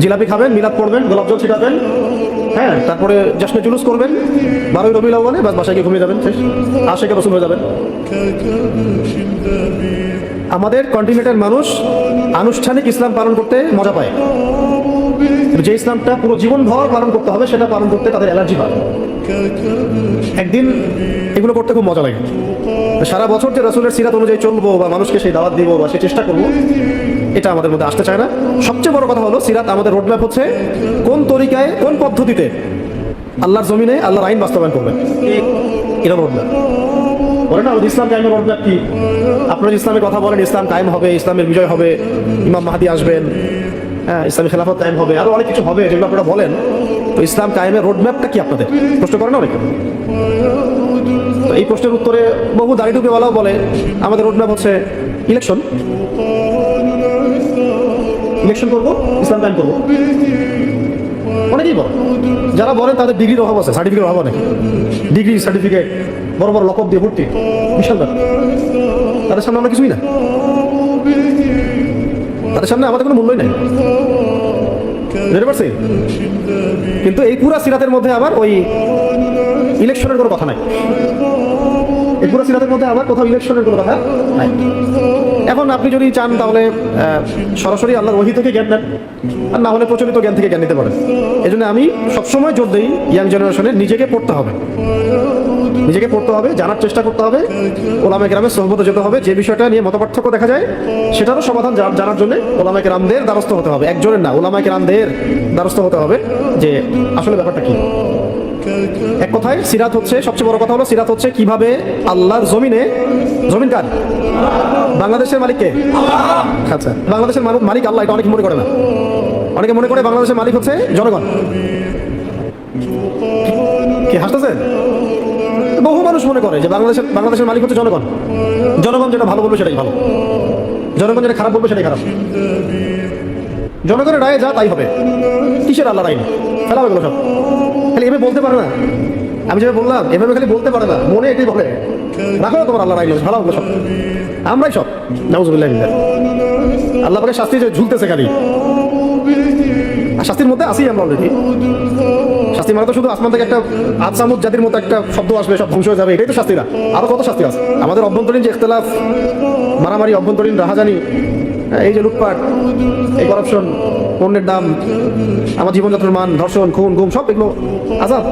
জিলাপি খাবেন, মিলাদ পড়বেন, গোলাপ জল ছিটাবেন, হ্যাঁ, তারপরে জশ্নে জুলুস করবেন, 12ই রবিউল আউয়ালে বাস বাসায় গিয়ে ঘুমিয়ে যাবেন, শেষ, আশিকে রাসূল হয়ে যাবেন। আমাদের কন্টিনেন্টের মানুষ আনুষ্ঠানিক ইসলাম পালন করতে মজা পায়, যে ইসলামটা পুরো জীবন ভর পালন করতে হবে সেটা পালন করতে তাদের অ্যালার্জি হয়। একদিন এগুলো করতে খুব মজা লাগে। সারা বছর যে রাসূলের সিরাত অনুযায়ী চলবো বা মানুষকে সেই দাওয়াত দিব বা সেই চেষ্টা করবো, এটা আমাদের মধ্যে আসতে চায় না। সবচেয়ে বড় কথা হলো সিরাত আমাদের রোডম্যাপ হচ্ছে কোন তরিকায়, কোন পদ্ধতিতে আল্লাহর জমিনে আল্লাহর আইন বাস্তবায়ন করবেন, এটা রোডম্যাপ। বলে না ইসলাম কায়েমের রোডম্যাপ কি? আপনারা ইসলামের কথা বলেন, ইসলাম কায়েম হবে, ইসলামের বিজয় হবে, ইমাম মাহদী আসবেন, হ্যাঁ, ইসলামী খেলাফত কায়েম হবে, আরো অনেক কিছু হবে যেগুলো আপনারা বলেন। তো ইসলাম কায়েমের রোডম্যাপটা কি আপনাদের প্রশ্ন করেন অনেকে। তো এই প্রশ্নের উত্তরে বহু দাড়ি টুপিওয়ালাও বলে আমাদের রোডম্যাপ হচ্ছে ইলেকশন, ইলেকশন করবো, ইসলাম কায়েম করবো। অনেকেই বলে, যারা বলেন তাদের ডিগ্রির অভাব আছে, সার্টিফিকেট অভাব নেই, ডিগ্রি সার্টিফিকেট বড় বড় লকব দিয়ে ভর্তি, বিশাল ব্যাপার। তাদের সামনে আমরা কিছুই না, তাদের সামনে আমাদের কোনো মূল্যই নাই, বুঝতে পারছি? কিন্তু এই পুরা সিরাতের মধ্যে আবার ওই ইলেকশনের কোনো কথা নাই, এই পুরা সিরাতের মধ্যে আবার কোথাও ইলেকশনের কোনো কথা নাই। এখন আপনি যদি চান তাহলে সরাসরি আল্লাহর ওহী থেকে জ্ঞান নেন, আর না হলে প্রচলিত জ্ঞান থেকে জ্ঞান নিতে পারেন। এই জন্য আমি সবসময় জোর দিই ইয়াং জেনারেশনে নিজেকে পড়তে হবে, নিজেকে পড়তে হবে, জানার চেষ্টা করতে হবে, ওলামায়ে কেরামের সোহবতে যেতে হবে, যে বিষয়টা নিয়ে মতপার্থক্য দেখা যায় সেটারও সমাধান জানার জন্য ওলামায়ে কেরামদের দ্বারস্থ হতে হবে, একজনের না, ওলামায়ে কেরামদের দ্বারস্থ হতে হবে যে আসলে ব্যাপারটা কি। এক কথায় সিরাত হচ্ছে, সবচেয়ে বড় কথা হলো সিরাত হচ্ছে কিভাবে আল্লাহর জমিনে, জমিন কার? বাংলাদেশের মালিককে? আচ্ছা, বাংলাদেশের মালিক আল্লাহ, এটা অনেকে মনে করে না। অনেকে মনে করে বাংলাদেশের মালিক হচ্ছে জনগণ। কি হাসতেছেন? বহু মানুষ মনে করে যে বাংলাদেশের মালিক হচ্ছে জনগণ, জনগণ যেটা ভালো বলবে সেটাই ভালো, জনগণ যেটা খারাপ বলবে সেটাই খারাপ, জনগণের রায়ে যা তাই হবে। কিসের আল্লাহর আইন? ফেলা হবে সব। খালি এভাবে বলতে পারে না, আমি যেভাবে বললাম এভাবে খালি বলতে পারে না, মনে এটাই বলে রাখো তোমার আল্লাহর আইন, ভালো হবে সব, আমরাই সব। নাউজুবিল্লাহ, আল্লাহ পাকের শাস্তি যে ঝুলতেছে খালি, আর শাস্তির মধ্যে আসি আমরা অলরেডি। শাস্তি মানে তো শুধু আসমান থেকে একটা আদসামুদ জাতির মতো একটা শব্দ আসবে, সব ধ্বংস হয়ে যাবে, এটাই তো শাস্তি না, আরো কত শাস্তি আছে। আমাদের অভ্যন্তরীণ যে ইখতিলাফ, মারামারি, অভ্যন্তরীণ রাহাজানি, এই যে লুটপাট, এই কারাপশন, পণ্যের দাম, আমার জীবনযাত্রার মান, ধর্ষণ, খুন, গুম, সব এগুলো আযাব,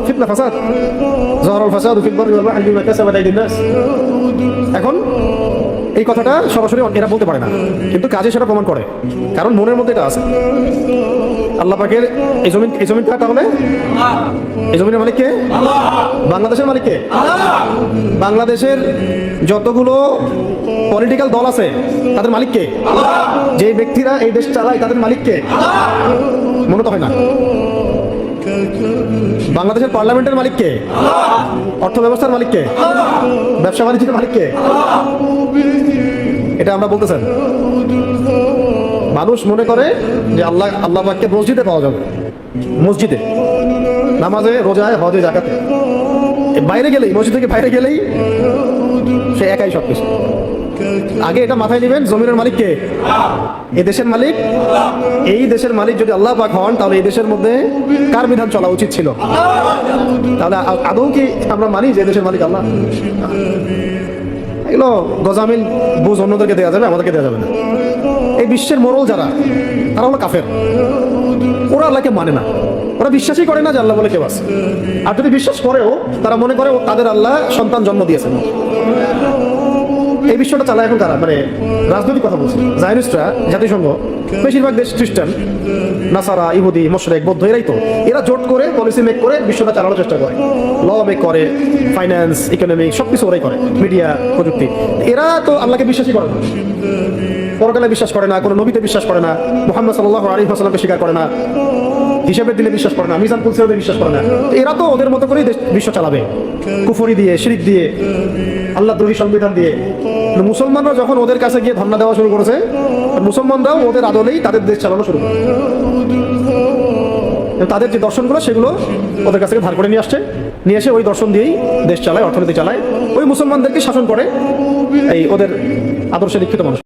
ফিতনা, ফাসাদ, যাহারাল ফাসাদু ফিল বাররি ওয়াল বাহরি বিমা কাসাবাত আইদিন নাস। এখন এই কথাটা সরাসরি এরা বলতে পারে না, কিন্তু কাজে সেটা প্রমাণ করে, কারণ মনের মধ্যে এটা আছে। আল্লাহ পাকের এই জমিনটা তাহলে এই জমিনের মালিক কে? বাংলাদেশের মালিক কে? বাংলাদেশের যতগুলো পলিটিক্যাল দল আছে তাদের মালিক কে? যে ব্যক্তিরা এই দেশ চালায় তাদের মালিক কে? মনে তো হয় না। বাংলাদেশের পার্লামেন্টের মালিক কে? অর্থ ব্যবস্থার মালিক কে? ব্যবসা বাণিজ্যের মালিক কে? এটা আমরা বলতেছেন। মানুষ মনে করে যে আল্লাহ পাককে মসজিদে পাওয়া যাবে, মসজিদে, নামাজে, রোজায়, হজে, যাকাতে। বাইরে গেলেই, মসজিদ থেকে বাইরে গেলেই সে একাই সবকিছু। আগে এটা মাথায় নেবেন, জমিনের মালিক কে? এই দেশের মালিক। এই দেশের মালিক যদি আল্লাহ পাক হন, তাহলে এই দেশের মধ্যে কার বিধান চলা উচিত ছিল? তাহলে আদৌ কি আমরা মানি যে দেশের মালিক আল্লাহ? এগুলো গজামিল বুঝ অন্যদেরকে দেওয়া যাবে, আমাদেরকে দেওয়া যাবে না। এই বিশ্বের মোড়ল যারা, তারা হলো কাফের, ওরা আল্লাহকে মানে না, ওরা বিশ্বাসই করে না যে আল্লাহ বলে কেউ আছে। আর যদি বিশ্বাস করেও, তারা মনে করে তাদের আল্লাহ সন্তান জন্ম দিয়েছেন। এই বিশ্বটা চালায় এখন কারা? মানে রাজনৈতিক কথা বলছে জায়নিস্টরা, জাতিসংঘ, বেশিরভাগ দেশ খ্রিস্টান, নাসারা, ইহুদি, মুশরিক, বৌদ্ধ, এরাই তো। এরা জোট করে পলিসি মেক করে বিশ্বটা চালানোর চেষ্টা করে, ল মেক করে, ফাইন্যান্স, ইকোনমিক, সবকিছু ওরাই করে, মিডিয়া, প্রযুক্তি। এরা তো আল্লাহকে বিশ্বাসই করে না, পরকালে বিশ্বাস করে না, কোনো নবীতে বিশ্বাস করে না, মুহাম্মদ সাল্লাল্লাহু আলাইহি ওয়াসাল্লামকে স্বীকার করে না, হিসাবের দিনে বিশ্বাস করে না, মিজান কুলসিরাতে বিশ্বাস করে না। এরা তো ওদের মতো করেই বিশ্ব চালাবে, কুফরি দিয়ে, শিরিক দিয়ে, আল্লাহদ্রোহী সংবিধান দিয়ে। মুসলমানরা যখন ওদের কাছে গিয়ে ধর্ণা দেওয়া শুরু করেছে, মুসলমানরাও ওদের আদলেই তাদের দেশ চালানো শুরু করে। তাদের যে দর্শনগুলো সেগুলো ওদের কাছ থেকে ধার করে নিয়ে আসছে, নিয়ে এসে ওই দর্শন দিয়েই দেশ চালায়, অর্থনীতি চালায়, ওই মুসলমানদেরকে শাসন করে এই ওদের আদর্শে দীক্ষিত মানুষ।